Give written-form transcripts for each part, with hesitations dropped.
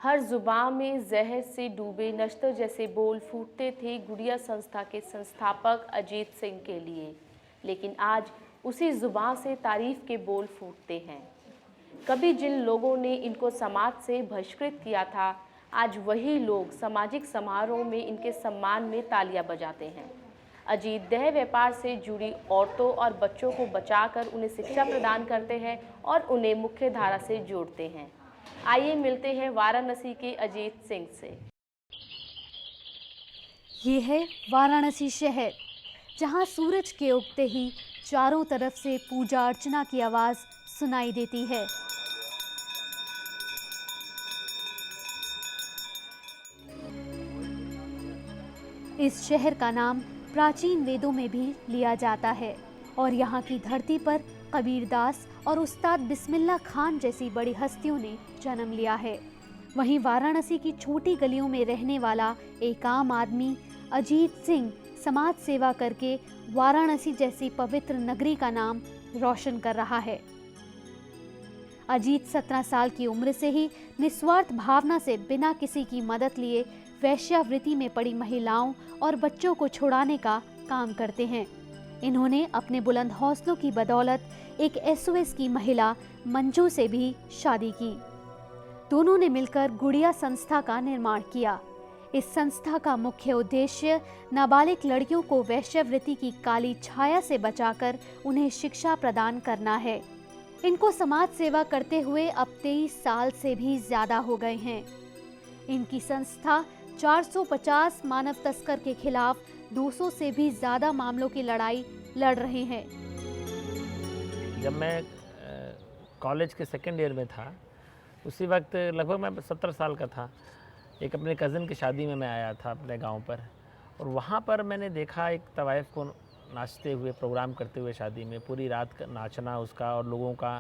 हर जुबान में जहर से डूबे नश्तर जैसे बोल फूटते थे गुड़िया संस्था के संस्थापक अजीत सिंह के लिए, लेकिन आज उसी जुबान से तारीफ के बोल फूटते हैं। कभी जिन लोगों ने इनको समाज से बहिष्कृत किया था, आज वही लोग सामाजिक समारोह में इनके सम्मान में तालियां बजाते हैं। अजीत देह व्यापार से जुड़ी औरतों और बच्चों को बचाकर उन्हें शिक्षा प्रदान करते हैं और उन्हें मुख्य धारा से जोड़ते हैं। आइए मिलते हैं वाराणसी के अजीत सिंह से। ये है वाराणसी शहर, जहां सूरज के उगते ही चारों तरफ से पूजा अर्चना की आवाज सुनाई देती है। इस शहर का नाम प्राचीन वेदों में भी लिया जाता है और यहाँ की धरती पर कबीरदास और उस्ताद बिस्मिल्लाह खान जैसी बड़ी हस्तियों ने जन्म लिया है। वहीं वाराणसी की छोटी गलियों में रहने वाला एक आम आदमी अजीत सिंह समाज सेवा करके वाराणसी जैसी पवित्र नगरी का नाम रोशन कर रहा है। अजीत 17 साल की उम्र से ही निस्वार्थ भावना से बिना किसी की मदद लिए वैश्यावृत्ति में पड़ी महिलाओं और बच्चों को छुड़ाने का काम करते हैं। इन्होंने अपने बुलंद हौसलों की बदौलत एक एसओएस की महिला मंजू से भी शादी की। दोनों ने मिलकर गुड़िया संस्था का निर्माण किया। इस संस्था का मुख्य उद्देश्य नाबालिग लड़कियों को वैश्यावृत्ति की काली छाया से बचाकर उन्हें शिक्षा प्रदान करना है। इनको समाज सेवा करते हुए अब 23 साल से भी ज्यादा हो गए हैं। इनकी संस्था 450 मानव तस्कर के खिलाफ 200 से भी ज्यादा मामलों की लड़ाई लड़ रहे हैं। जब मैं कॉलेज के सेकेंड ईयर में था, उसी वक्त लगभग मैं 17 साल का था। एक अपने कज़न की शादी में मैं आया था अपने गांव पर, और वहां पर मैंने देखा एक तवाइफ को नाचते हुए, प्रोग्राम करते हुए शादी में, पूरी रात का नाचना उसका और लोगों का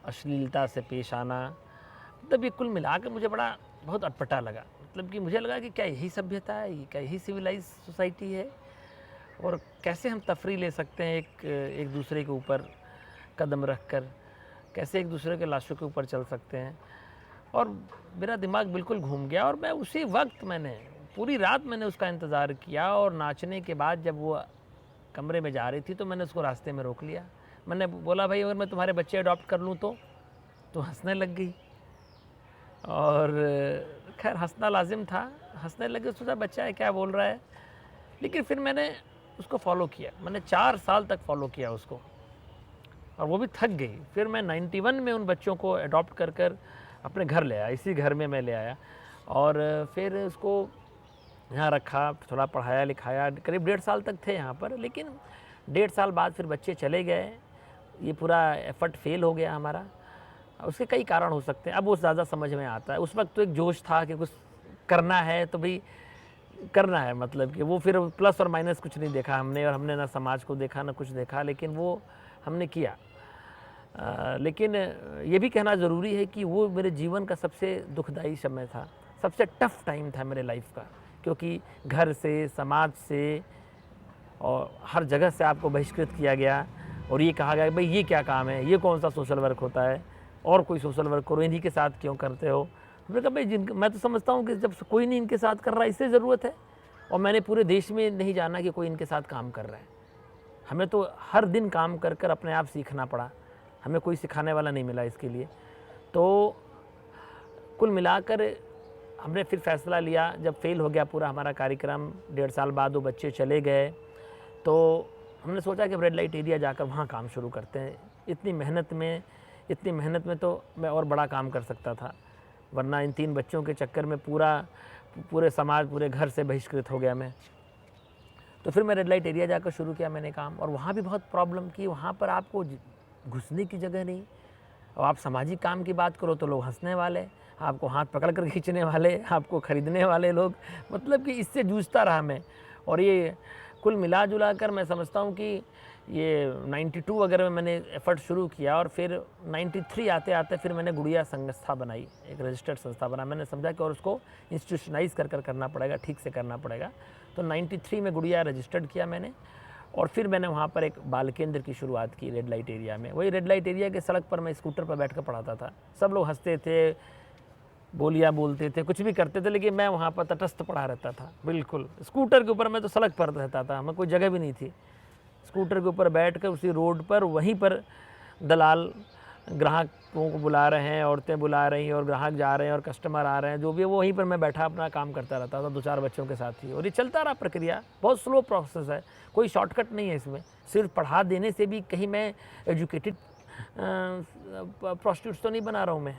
अश्लीलता से पेश आना। मतलब ये कुल मिला के मुझे बहुत अटपटा लगा। मतलब कि मुझे लगा कि क्या यही सभ्यता है, क्या यही सिविलाइज सोसाइटी है, और कैसे हम तफरी ले सकते हैं एक दूसरे के ऊपर कदम रख कर, कैसे एक दूसरे के लाशों के ऊपर चल सकते हैं। और मेरा दिमाग बिल्कुल घूम गया, और मैं उसी वक्त पूरी रात मैंने उसका इंतज़ार किया, और नाचने के बाद जब वो कमरे में जा रही थी तो मैंने उसको रास्ते में रोक लिया। मैंने बोला, भाई अगर मैं तुम्हारे बच्चे अडॉप्ट कर लूँ तो हंसने लग गई, और खैर हंसना लाजिम था, हंसने लगे। सोचा बच्चा है, क्या बोल रहा है। लेकिन फिर मैंने उसको फॉलो किया, मैंने 4 साल तक फॉलो किया उसको, और वो भी थक गई। फिर मैं 91 में उन बच्चों को अडॉप्ट कर अपने घर ले आया, इसी घर में मैं ले आया, और फिर उसको यहाँ रखा, थोड़ा पढ़ाया लिखाया। करीब 1.5 साल तक थे यहाँ पर, लेकिन 1.5 साल बाद फिर बच्चे चले गए। ये पूरा एफर्ट फेल हो गया हमारा। उसके कई कारण हो सकते हैं, अब वो ज़्यादा समझ में आता है। उस वक्त तो एक जोश था कि कुछ करना है तो भाई करना है, मतलब कि वो फिर प्लस और माइनस कुछ नहीं देखा हमने, और हमने ना समाज को देखा ना कुछ देखा, लेकिन वो हमने किया। लेकिन ये भी कहना ज़रूरी है कि वो मेरे जीवन का सबसे दुखदाई समय था, सबसे टफ टाइम था मेरे लाइफ का, क्योंकि घर से, समाज से और हर जगह से आपको बहिष्कृत किया गया, और ये कहा गया भाई ये क्या काम है, ये कौन सा सोशल वर्क होता है, और कोई सोशल वर्क करो, इन्हीं के साथ क्यों करते हो। मैंने कहा भाई मैं तो समझता हूँ कि जब कोई नहीं इनके साथ कर रहा है, इससे ज़रूरत है। और मैंने पूरे देश में नहीं जाना कि कोई इनके साथ काम कर रहा है। हमें तो हर दिन काम कर अपने आप सीखना पड़ा, हमें कोई सिखाने वाला नहीं मिला इसके लिए। तो कुल मिलाकर हमने फिर फैसला लिया, जब फेल हो गया पूरा हमारा कार्यक्रम, 1.5 साल बाद वो बच्चे चले गए, तो हमने सोचा कि रेड लाइट एरिया जाकर वहाँ काम शुरू करते हैं। इतनी मेहनत में तो मैं और बड़ा काम कर सकता था, वरना इन 3 बच्चों के चक्कर में पूरे समाज, पूरे घर से बहिष्कृत हो गया मैं। तो फिर मैं रेड लाइट एरिया जाकर शुरू किया मैंने काम, और वहाँ भी बहुत प्रॉब्लम की। वहाँ पर आपको घुसने की जगह नहीं, और आप सामाजिक काम की बात करो तो लोग हंसने वाले, आपको हाथ पकड़ कर खींचने वाले, आपको ख़रीदने वाले लोग। मतलब कि इससे जूझता रहा मैं। और ये कुल मिला जुला कर मैं समझता हूँ कि ये 92 वगैरह में मैंने एफ़र्ट शुरू किया, और फिर 93 आते आते फिर मैंने गुड़िया संस्था बनाई, एक रजिस्टर्ड संस्था बना। मैंने समझा कि और उसको इंस्टीट्यूशनाइज़ कर करना पड़ेगा, ठीक से करना पड़ेगा। तो 93 में गुड़िया रजिस्टर्ड किया मैंने, और फिर मैंने वहाँ पर एक बाल केंद्र की शुरुआत की रेड लाइट एरिया में। वही रेड लाइट एरिया के सड़क पर मैं स्कूटर पर बैठ कर पढ़ाता था। सब लोग हंसते थे, बोलियाँ बोलते थे, कुछ भी करते थे, लेकिन मैं वहाँ पर तटस्थ पड़ा रहता था। बिल्कुल स्कूटर के ऊपर, मैं तो सड़क पर रहता था, हमें कोई जगह भी नहीं थी। स्कूटर के ऊपर बैठकर उसी रोड पर, वहीं पर दलाल ग्राहकों को बुला रहे हैं, औरतें बुला रही हैं और ग्राहक जा रहे हैं और कस्टमर आ रहे हैं, जो भी है वो वहीं पर मैं बैठा अपना काम करता रहता था 2-4 बच्चों के साथ ही। और ये चलता रहा प्रक्रिया, बहुत स्लो प्रोसेस है, कोई शॉर्टकट नहीं है इसमें। सिर्फ पढ़ा देने से भी कहीं मैं एजुकेटेड प्रोस्टिट्यूट्स तो नहीं बना रहा हूँ मैं।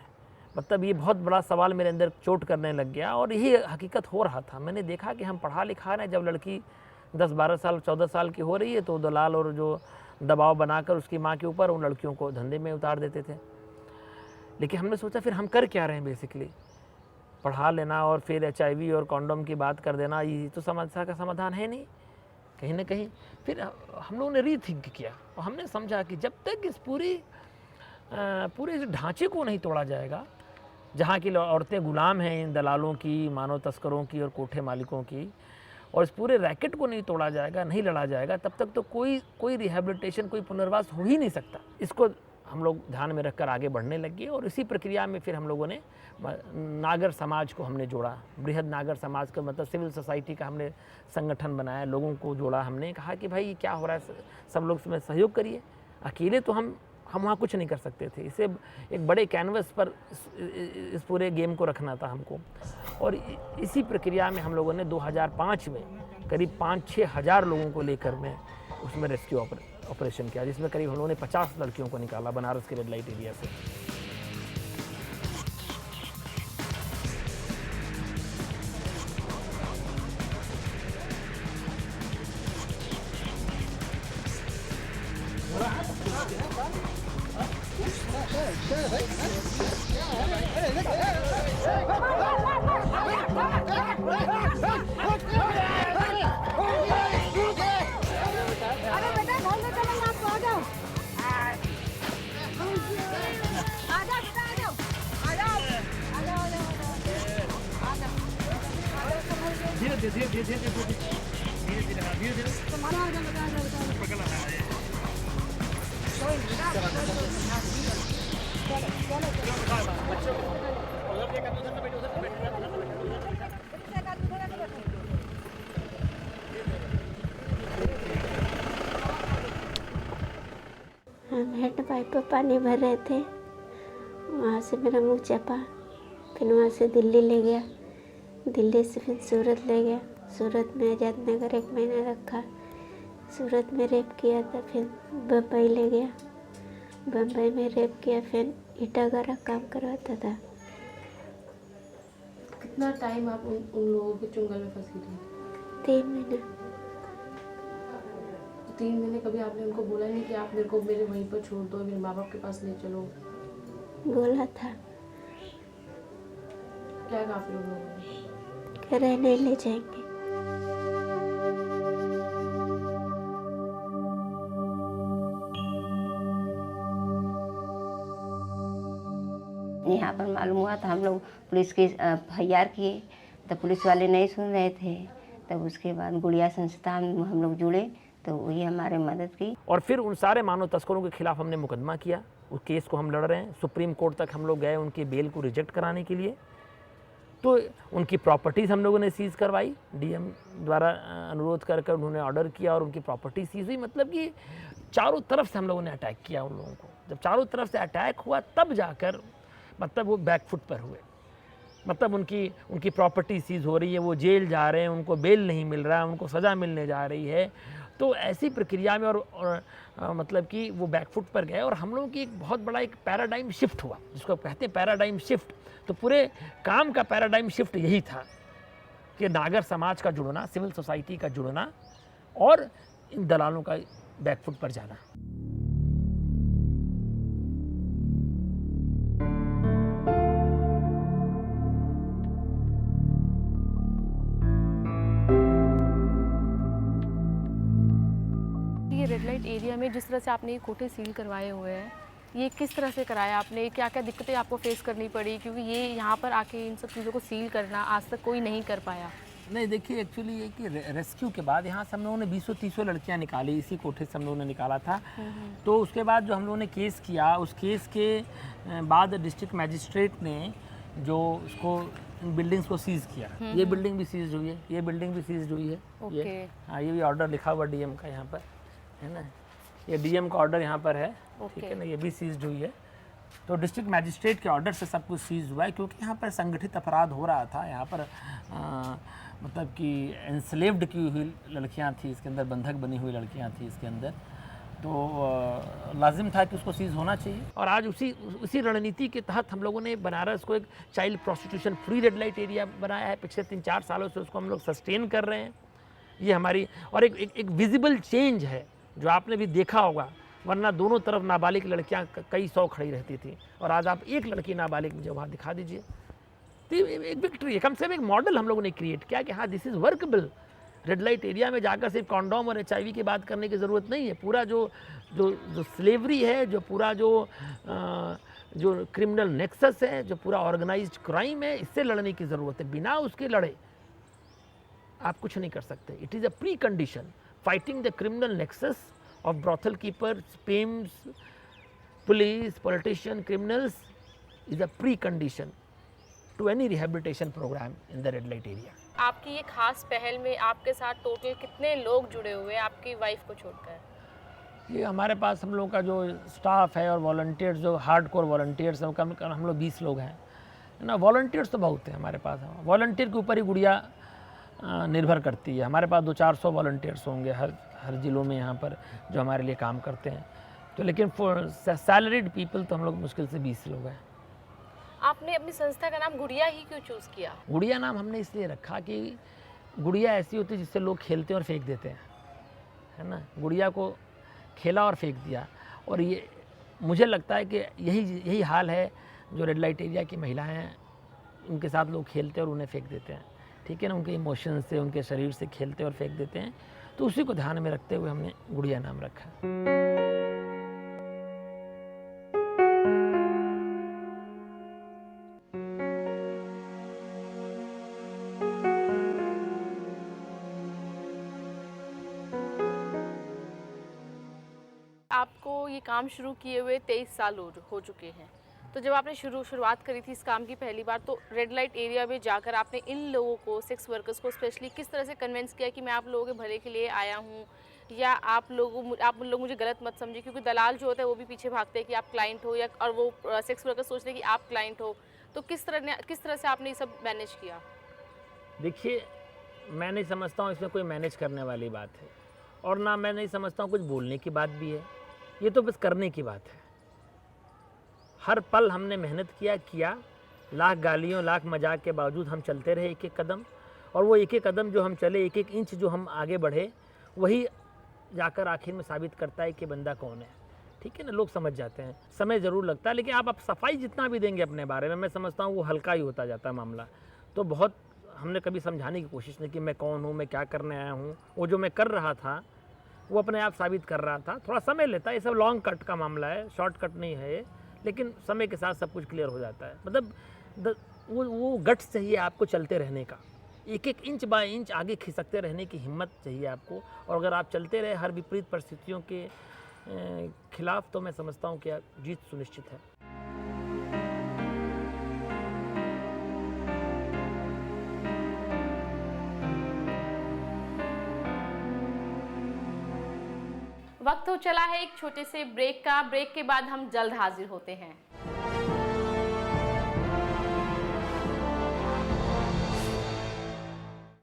मतलब ये बहुत बड़ा सवाल मेरे अंदर चोट करने लग गया और यही हकीकत हो रहा था। मैंने देखा कि हम पढ़ा लिखा रहे हैं, जब लड़की 10-12 साल 14 साल की हो रही है तो दलाल और जो दबाव बनाकर उसकी माँ के ऊपर उन लड़कियों को धंधे में उतार देते थे। लेकिन हमने सोचा फिर हम कर क्या रहे हैं, बेसिकली पढ़ा लेना और फिर HIV और कॉन्डोम की बात कर देना, ये तो समस्या का समाधान है नहीं कहीं ना कहीं। फिर हम लोगों ने रीथिंक किया और हमने समझा कि जब तक इस पूरे इस ढांचे को नहीं तोड़ा जाएगा, जहाँ की औरतें गुलाम हैं इन दलालों की, मानव तस्करों की और कोठे मालिकों की, और इस पूरे रैकेट को नहीं तोड़ा जाएगा, नहीं लड़ा जाएगा, तब तक तो कोई रिहैबिलिटेशन, कोई पुनर्वास हो ही नहीं सकता। इसको हम लोग ध्यान में रखकर आगे बढ़ने लगे और इसी प्रक्रिया में फिर हम लोगों ने नागर समाज को हमने जोड़ा। बृहद नागर समाज का मतलब सिविल सोसाइटी का हमने संगठन बनाया, लोगों को जोड़ा। हमने कहा कि भाई क्या हो रहा है, सब लोग इसमें सहयोग करिए, अकेले तो हम वहाँ कुछ नहीं कर सकते थे। इसे एक बड़े कैनवस पर इस पूरे गेम को रखना था हमको। और इसी प्रक्रिया में हम लोगों ने 2005 में करीब 5-6 हज़ार लोगों को लेकर मैं उसमें रेस्क्यू ऑपरेशन किया, जिसमें करीब हम लोगों ने 50 लड़कियों को निकाला बनारस के रेड लाइट एरिया से। हम हेड पाइप पर पानी भर रहे थे, वहाँ से मेरा मुंह चपा, फिर वहाँ से दिल्ली ले गया, दिल्ली से फिर सूरत ले गया, सूरत में आज़ाद नगर 1 महीना रखा, सूरत में रेप किया था, फिर बम्बई ले गया, बम्बई में रेप किया, फिर ईटागढ़ काम करवाता था। कितना टाइम आप उन लोगों के चुंगल में फंसी थी? 3 महीने। 3 महीने कभी आपने उनको बोला नहीं कि आप मेरे को मेरे वहीं पर छोड़ दो, मेरे माँ बाप के पास ले चलो? बोला था। क्या कहा फिर उन्होंने? कह रहे नहीं ले जाएंगे। यहाँ पर मालूम हुआ तो हम लोग पुलिस के FIR किए, तो पुलिस वाले नहीं सुन रहे थे। तब उसके बाद गुड़िया संस्था में हम लोग जुड़े, तो वही हमारे मदद की। और फिर उन सारे मानव तस्करों के खिलाफ हमने मुकदमा किया, उस केस को हम लड़ रहे हैं। सुप्रीम कोर्ट तक हम लोग गए उनकी बेल को रिजेक्ट कराने के लिए। तो उनकी प्रॉपर्टीज़ हम लोगों ने सीज़ करवाई, DM द्वारा अनुरोध कर उन्होंने ऑर्डर किया और उनकी प्रॉपर्टी सीज़ हुई। मतलब कि चारों तरफ से हम लोगों ने अटैक किया उन लोगों को। जब चारों तरफ से अटैक हुआ तब जाकर मतलब वो बैकफुट पर हुए। मतलब उनकी प्रॉपर्टी सीज़ हो रही है, वो जेल जा रहे हैं, उनको बेल नहीं मिल रहा है, उनको सज़ा मिलने जा रही है। तो ऐसी प्रक्रिया में और मतलब कि वो बैकफुट पर गए और हम लोगों की एक बहुत बड़ा एक पैराडाइम शिफ्ट हुआ, जिसको कहते हैं पैराडाइम शिफ्ट। तो पूरे काम का पैराडाइम शिफ्ट यही था कि नागर समाज का जुड़ना, सिविल सोसाइटी का जुड़ना और इन दलालों का बैकफुट पर जाना। ये रेड लाइट एरिया में जिस तरह से आपने ये कोठे सील करवाए हुए हैं, ये किस तरह से कराया आपने? क्या क्या दिक्कतें आपको फेस करनी पड़ी? क्योंकि ये यहाँ पर आके इन सब चीज़ों को सील करना आज तक कोई नहीं कर पाया। नहीं, देखिए एक्चुअली ये कि रेस्क्यू के बाद यहाँ से हम लोगों ने 200-300 लड़कियाँ निकाली, इसी कोठे से हम लोगों ने निकाला था। तो उसके बाद जो हम लोगों ने केस किया, उस केस के बाद डिस्ट्रिक्ट मजिस्ट्रेट ने जो उसको बिल्डिंग्स को सीज किया। ये बिल्डिंग भी सीज हुई है, ये बिल्डिंग भी सीज हुई है। ओके। हाँ, ये भी ऑर्डर लिखा हुआ डीएम का यहाँ पर है ना, ये डीएम का ऑर्डर यहाँ पर है, ठीक है ना, ये भी सीज हुई है। तो डिस्ट्रिक्ट मैजिस्ट्रेट के ऑर्डर से सब कुछ सीज हुआ है, क्योंकि यहाँ पर संगठित अपराध हो रहा था। यहाँ पर मतलब कि एंस्लेव्ड की हुई लड़कियाँ थी, इसके अंदर बंधक बनी हुई लड़कियाँ थी इसके अंदर, तो लाजिम था कि उसको सीज़ होना चाहिए। और आज उसी रणनीति के तहत हम लोगों ने बनारस को एक child prostitution free red light area बनाया है। पिछले 3-4 सालों से उसको हम लोग सस्टेन कर रहे हैं। ये हमारी और एक विजिबल चेंज है जो आपने भी देखा होगा, वरना दोनों तरफ नाबालिग लड़कियां कई 100 खड़ी रहती थी, और आज आप एक लड़की नाबालिग मुझे वहाँ दिखा दीजिए, तो एक विक्ट्री है। कम से कम एक मॉडल हम लोगों ने क्रिएट किया कि हाँ, this is workable. Red light area में जाकर सिर्फ कॉन्डोम और HIV की बात करने की ज़रूरत नहीं है। पूरा जो स्लेवरी है, जो पूरा जो क्रिमिनल नेक्सस है, जो पूरा ऑर्गेनाइज्ड क्राइम है, इससे लड़ने की ज़रूरत है। बिना उसके लड़े आप कुछ नहीं कर सकते। It is a pre condition. Fighting the criminal nexus of brothel keepers, pimps, police, politician, criminals is a precondition to any rehabilitation program in the red light area. आपकी ये खास पहल में आपके साथ टोटल कितने लोग जुड़े हुए हैं आपकी वाइफ को छोड़कर? ये हमारे पास हम लोग का जो स्टाफ है और वॉलंटियर्स, जो हार्डकोर वॉलंटियर्स हैं, कम हम लोग 20 लोग हैं ना। वॉलंटियर्स तो बहुत हैं हमारे पास। वॉलंटियर के ऊपर ही गुड़िया निर्भर करती है। हमारे पास 200-400 वॉलंटियर्स होंगे हर ज़िलों में यहाँ पर जो हमारे लिए काम करते हैं। तो लेकिन सैलरीड पीपल तो हम लोग मुश्किल से 20 लोग हैं। आपने अपनी संस्था का नाम गुड़िया ही क्यों चूज़ किया? गुड़िया नाम हमने इसलिए रखा कि गुड़िया ऐसी होती है जिससे लोग खेलते हैं और फेंक देते हैं, है ना। गुड़िया को खेला और फेंक दिया, और ये मुझे लगता है कि यही हाल है जो रेड लाइट एरिया की महिलाएं हैं, उनके साथ लोग खेलते और उन्हें फेंक देते हैं, ठीक है ना। उनके इमोशन से, उनके शरीर से खेलते और फेंक देते हैं। तो उसी को ध्यान में रखते हुए हमने गुड़िया नाम रखा। आपको ये काम शुरू किए हुए 23 साल हो चुके हैं। तो जब आपने शुरुआत करी थी इस काम की पहली बार, तो रेड लाइट एरिया में जाकर आपने इन लोगों को, सेक्स वर्कर्स को स्पेशली, किस तरह से कन्विंस किया कि मैं आप लोगों के भले के लिए आया हूँ, या आप लोग मुझे गलत मत समझिए, क्योंकि दलाल जो होता है वो भी पीछे भागते हैं कि आप क्लाइंट हो, या और वो सेक्स वर्कर सोचते हैं कि आप क्लाइंट हो। तो किस तरह से आपने ये सब मैनेज किया? देखिए, मैं नहीं समझता हूँ इसमें कोई मैनेज करने वाली बात है, और ना मैं नहीं समझता हूँ कुछ बोलने की बात भी है। ये तो बस करने की बात है। हर पल हमने मेहनत किया, लाख गालियों, लाख मजाक के बावजूद हम चलते रहे एक कदम, और वो एक कदम जो हम चले, एक इंच जो हम आगे बढ़े, वही जाकर आखिर में साबित करता है कि बंदा कौन है, ठीक है ना। लोग समझ जाते हैं, समय ज़रूर लगता है, लेकिन आप सफाई जितना भी देंगे अपने बारे में, मैं समझता हूँ वो हल्का ही होता जाता है मामला। तो बहुत हमने कभी समझाने की कोशिश नहीं कि मैं कौन हूँ, मैं क्या करने आया हूँ। वो जो मैं कर रहा था वो अपने आप साबित कर रहा था। थोड़ा समय लेता है, ये सब लॉन्ग कट का मामला है, शॉर्ट कट नहीं है ये, लेकिन समय के साथ सब कुछ क्लियर हो जाता है। मतलब वो गट्स चाहिए आपको चलते रहने का, एक इंच बाय इंच आगे खिसकते रहने की हिम्मत चाहिए आपको। और अगर आप चलते रहे हर विपरीत परिस्थितियों के खिलाफ, तो मैं समझता हूँ कि जीत सुनिश्चित है। वक्त हो चला है एक छोटे से ब्रेक का। ब्रेक के बाद हम जल्द हाजिर होते हैं।